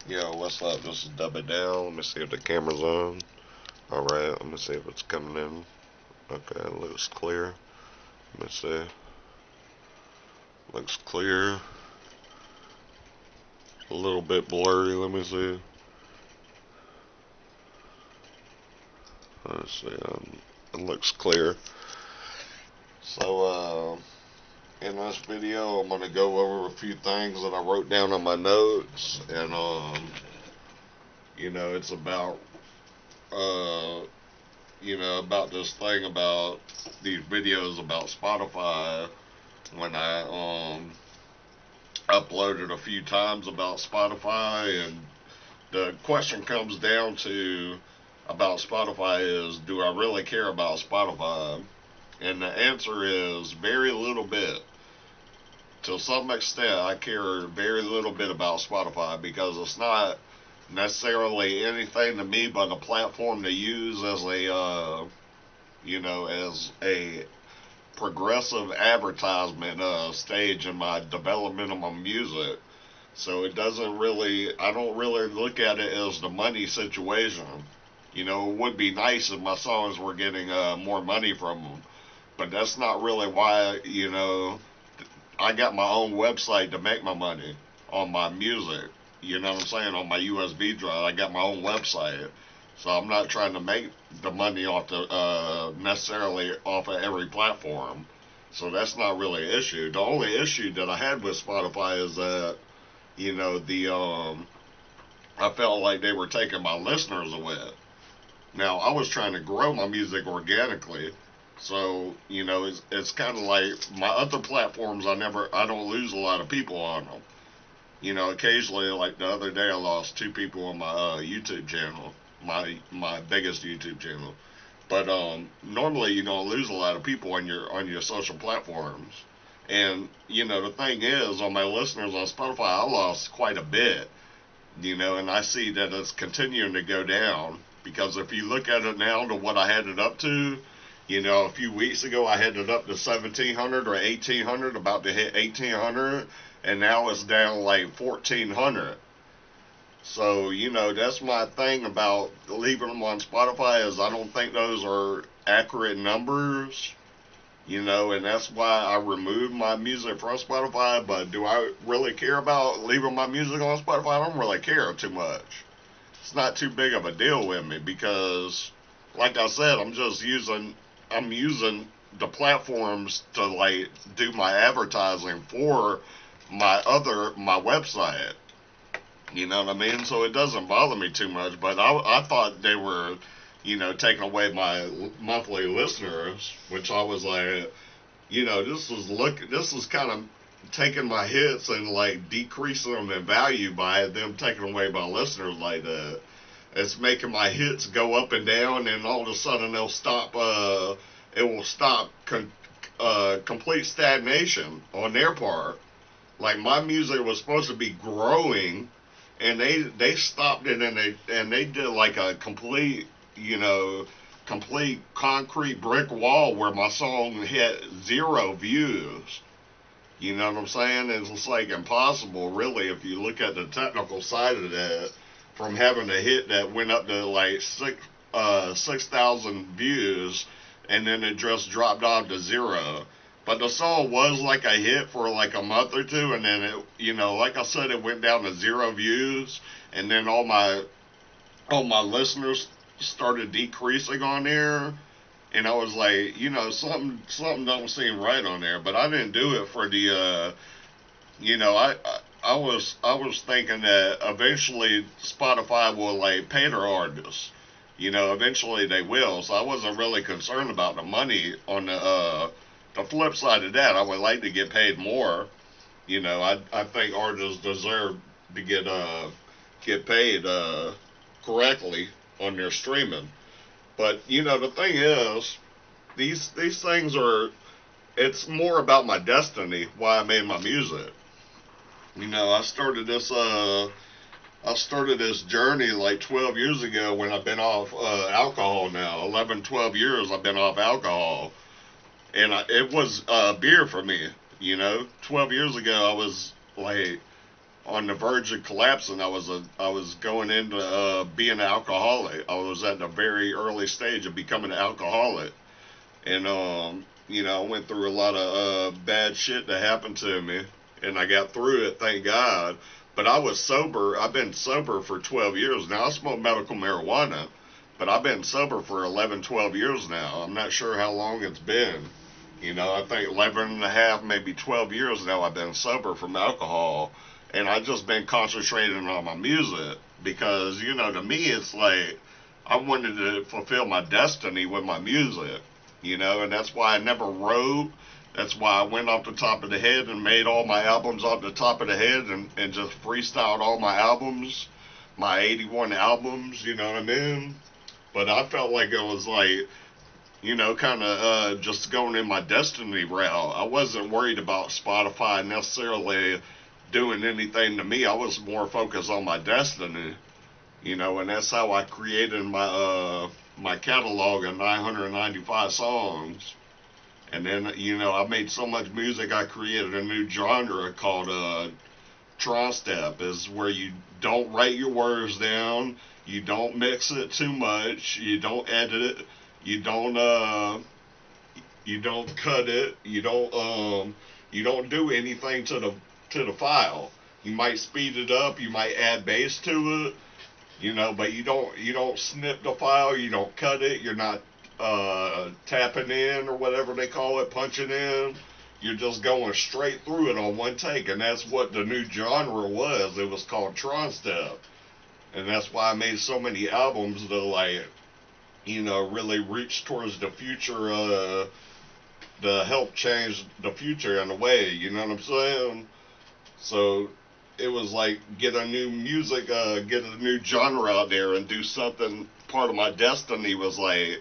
Yo, what's up? This is Dubitdown. Let me see if the camera's on. Alright, let me see if it's coming in. Okay, it looks clear. Let me see. Looks clear. A little bit blurry, let me see. Let's see. It looks clear. So, in this video, I'm going to go over a few things that I wrote down on my notes. And, it's about, uh, about this thing about these videos about Spotify when I uploaded a few times about Spotify, and the question comes down to about Spotify is, do I really care about Spotify? And the answer is very little bit. To some extent, I care very little bit about Spotify because it's not necessarily anything to me but a platform to use as a progressive advertisement stage in my development of my music. So I don't really look at it as the money situation. It would be nice if my songs were getting more money from them, but that's not really why, I got my own website to make my money on my music. You know what I'm saying? On my USB drive, I got my own website. So I'm not trying to make the money off the necessarily off of every platform. So that's not really an issue. The only issue that I had with Spotify is that the I felt like they were taking my listeners away. Now I was trying to grow my music organically, so it's kind of like my other platforms. I don't lose a lot of people on them. Occasionally, like the other day, I lost two people on my YouTube channel, my biggest YouTube channel. But normally, you don't lose a lot of people on your social platforms. And the thing is, on my listeners on Spotify, I lost quite a bit. And I see that it's continuing to go down because if you look at it now to what I had it up to, a few weeks ago I had it up to 1,700 or 1,800, about to hit 1,800, and now it's down like 1,400. So, that's my thing about leaving them on Spotify is I don't think those are accurate numbers, and that's why I removed my music from Spotify. But do I really care about leaving my music on Spotify? I don't really care too much. It's not too big of a deal with me because, like I said, I'm using the platforms to like do my advertising for my website. You know what I mean? So it doesn't bother me too much. But I thought they were, taking away my monthly listeners, which I was like, this is kind of taking my hits and like decreasing them in value by them taking away my listeners like that. It's making my hits go up and down, and all of a sudden they'll stop. It will stop complete stagnation on their part. Like my music was supposed to be growing, and they stopped it, and they did like a complete concrete brick wall where my song hit 0 views. You know what I'm saying? It's just like impossible, really, if you look at the technical side of that. From having a hit that went up to like 6,000 views, and then it just dropped off to 0. But the song was like a hit for like a month or two, and then it, like I said, it went down to 0 views, and then all my listeners started decreasing on there, and I was like, something don't seem right on there. But I didn't do it for the I was thinking that eventually Spotify will like pay their artists. Eventually they will. So I wasn't really concerned about the money on the flip side of that. I would like to get paid more. I think artists deserve to get paid correctly on their streaming. But the thing is, these things are. It's more about my destiny. Why I made my music. I started this journey like 12 years ago when I've been off alcohol now. 11, 12 years I've been off alcohol. And it was beer for me. 12 years ago I was like on the verge of collapsing. I was going into being an alcoholic. I was at the very early stage of becoming an alcoholic, and I went through a lot of bad shit that happened to me, and I got through it, thank God. But I was sober. I've been sober for 12 years now. I smoke medical marijuana, but I've been sober for 11, 12 years now. I'm not sure how long it's been. I think 11 and a half, maybe 12 years now I've been sober from alcohol. And I've just been concentrating on my music because, to me it's like I wanted to fulfill my destiny with my music, and that's why I never wrote. That's why I went off the top of the head and made all my albums off the top of the head and just freestyled all my albums, my 81 albums, you know what I mean? But I felt like it was like, kind of just going in my destiny route. I wasn't worried about Spotify necessarily doing anything to me. I was more focused on my destiny, and that's how I created my catalog of 995 songs. And then, I made so much music, I created a new genre called tronstep, is where you don't write your words down, you don't mix it too much, you don't edit it, you don't cut it, you don't do anything to the file. You might speed it up, you might add bass to it, but you don't snip the file, you don't cut it, you're not tapping in or whatever they call it, punching in. You're just going straight through it on one take, and that's what the new genre was. It was called tronstep, and that's why I made so many albums that really reach towards the future, to help change the future in a way. You know what I'm saying? So it was like get a new music, get a new genre out there and do something. Part of my destiny was like,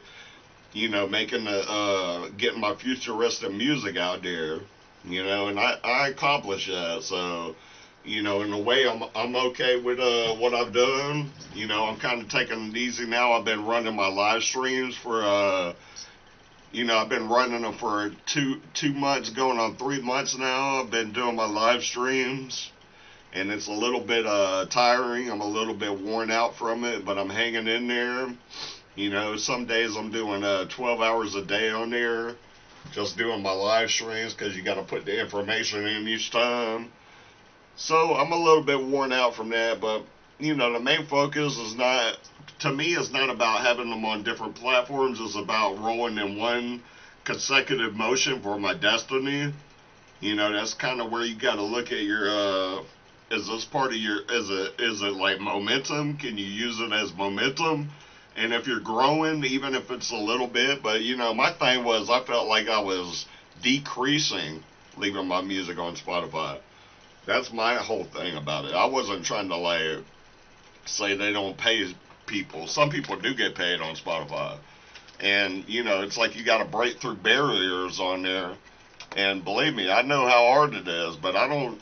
making getting my futuristic music out there, and I accomplished that. So, in a way, I'm okay with what I've done. I'm kind of taking it easy now. I've been running my live streams for I've been running them for 2 months, going on 3 months now. I've been doing my live streams, and it's a little bit tiring. I'm a little bit worn out from it, but I'm hanging in there. Some days I'm doing 12 hours a day on there, just doing my live streams because you got to put the information in each time. So I'm a little bit worn out from that, but the main focus is not, to me, it's not about having them on different platforms. It's about rolling in one consecutive motion for my destiny. That's kind of where you got to look at your, is this part of your, is it like momentum? Can you use it as momentum? And if you're growing, even if it's a little bit, but my thing was I felt like I was decreasing leaving my music on Spotify. That's my whole thing about it. I wasn't trying to say they don't pay people. Some people do get paid on Spotify. And, it's like you got to break through barriers on there. And believe me, I know how hard it is, but I don't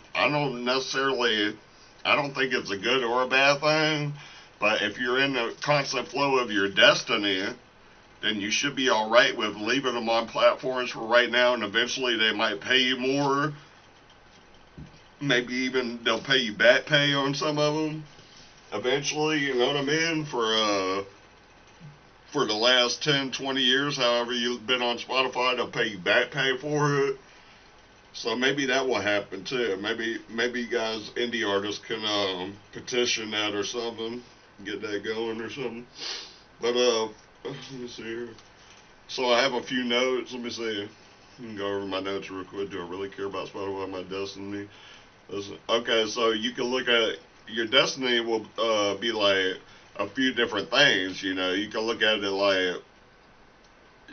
necessarily, I don't think it's a good or a bad thing. But if you're in the constant flow of your destiny, then you should be alright with leaving them on platforms for right now, and eventually they might pay you more. Maybe even they'll pay you back pay on some of them. Eventually, you know what I mean? For the last 10, 20 years, however you've been on Spotify, they'll pay you back pay for it. So maybe that will happen too. Maybe you guys, indie artists, can petition that or something. Get that going or something. But let me see here. So I have a few notes. Let me see. I can go over my notes real quick. Do I really care about Spotify? My destiny. Listen. Okay, so you can look at your destiny will be like a few different things. You can look at it like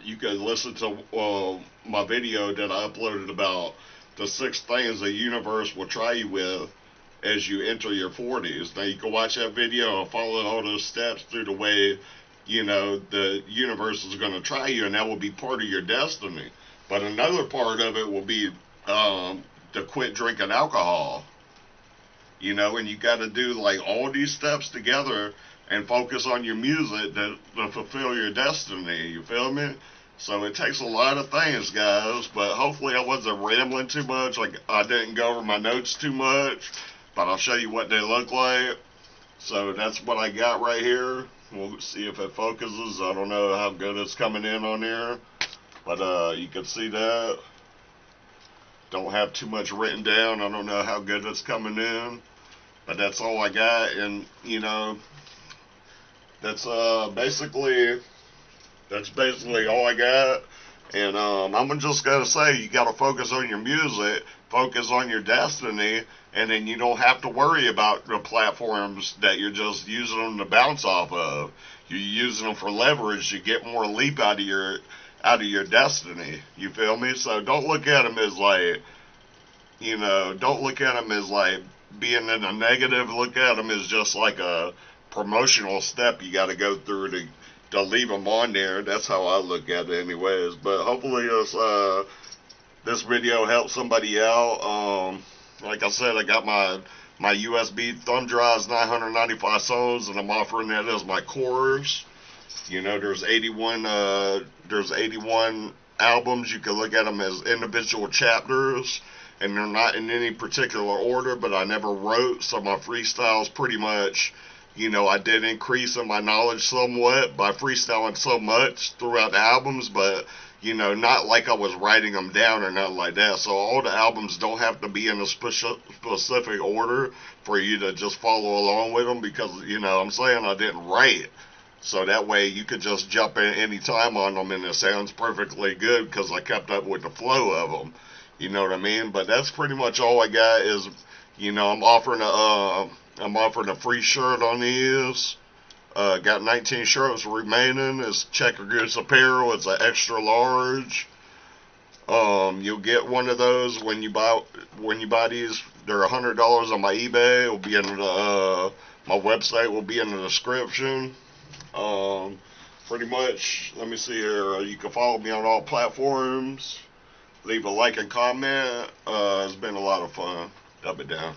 you can listen to my video that I uploaded about the 6 things the universe will try you with as you enter your 40s. Now you can watch that video and follow all those steps through the way, the universe is going to try you, and that will be part of your destiny. But another part of it will be to quit drinking alcohol. And you got to do all these steps together and focus on your music to fulfill your destiny. You feel me? So it takes a lot of things, guys, but hopefully I wasn't rambling too much. I didn't go over my notes too much. but I'll show you what they look like. So that's what I got right here. We'll see if it focuses. I don't know how good it's coming in on there, but you can see that. Don't have too much written down. I don't know how good it's coming in, but that's all I got. And you know, that's basically all I got. And I'm just gonna say, you gotta focus on your music, focus on your destiny, and then you don't have to worry about the platforms that you're just using them to bounce off of. You're using them for leverage to get more leap out of your destiny. You feel me? So don't look at them as like, don't look at them as like being in a negative. Look at them as just like a promotional step you got to go through to leave them on there. That's how I look at it anyways. But hopefully this video helps somebody out. Like I said, I got my USB thumb drives, 995 songs, and I'm offering that as my course. There's 81 albums. You can look at them as individual chapters, and they're not in any particular order, but I never wrote, so my freestyles pretty much, I did increase in my knowledge somewhat by freestyling so much throughout the albums, but, not like I was writing them down or nothing like that. So all the albums don't have to be in a specific order for you to just follow along with them, because, I'm saying I didn't write. So that way you could just jump in any time on them and it sounds perfectly good because I kept up with the flow of them. You know what I mean? But that's pretty much all I got is, I'm offering a free shirt on these. Got 19 shirts remaining. It's CheckeredGooseApparel. It's an extra large. You'll get one of those when you buy these. They're $100 on my eBay. It'll be in my website will be in the description. Pretty much, let me see here. You can follow me on all platforms. Leave a like and comment. It's been a lot of fun. Dubitdown.